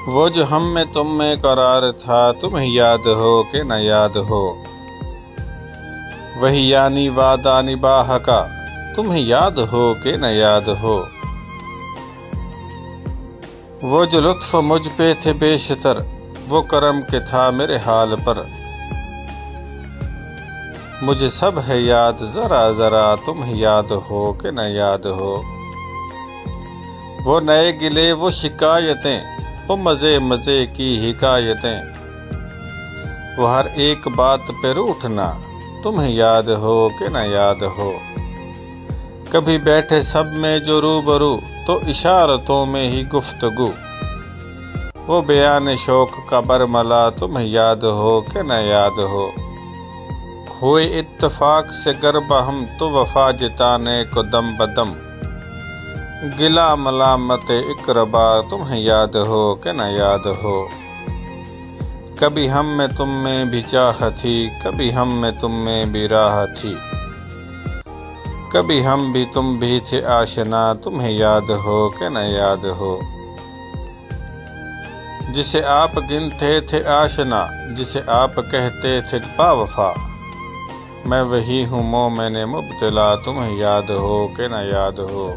وہ جو ہم میں تم میں قرار تھا، تمہیں یاد ہو کہ نہ یاد ہو، وہی یعنی وعدہ نباہ کا، تمہیں یاد ہو کہ نہ یاد ہو۔ وہ جو لطف مجھ پہ تھے بیشتر، وہ کرم کہ تھا میرے حال پر، مجھے سب ہے یاد ذرا ذرا، تمہیں یاد ہو کہ نہ یاد ہو۔ وہ نئے گلے وہ شکایتیں، وہ مزے مزے کی حکایتیں، وہ ہر ایک بات پہ روٹھنا، تمہیں یاد ہو کہ نہ یاد ہو۔ کبھی بیٹھے سب میں جو روبرو، تو اشارتوں میں ہی گفتگو، وہ بیان شوق کا برملا، تمہیں یاد ہو کہ نہ یاد ہو۔ ہوئے اتفاق سے گر بہم، تو وفا جتانے کو دم بدم، گلا ملامت اقربا، تمہیں یاد ہو کہ نہ یاد ہو۔ کبھی ہم میں تم میں بھی چاہ تھی، کبھی ہم میں تم میں بھی راہ تھی، کبھی ہم بھی تم بھی تھے آشنا، تمہیں یاد ہو کہ نہ یاد ہو۔ جسے آپ گنتے تھے آشنا، جسے آپ کہتے تھے با وفا، میں وہی ہوں مومن مبتلا، تمہیں یاد ہو کہ نہ یاد ہو۔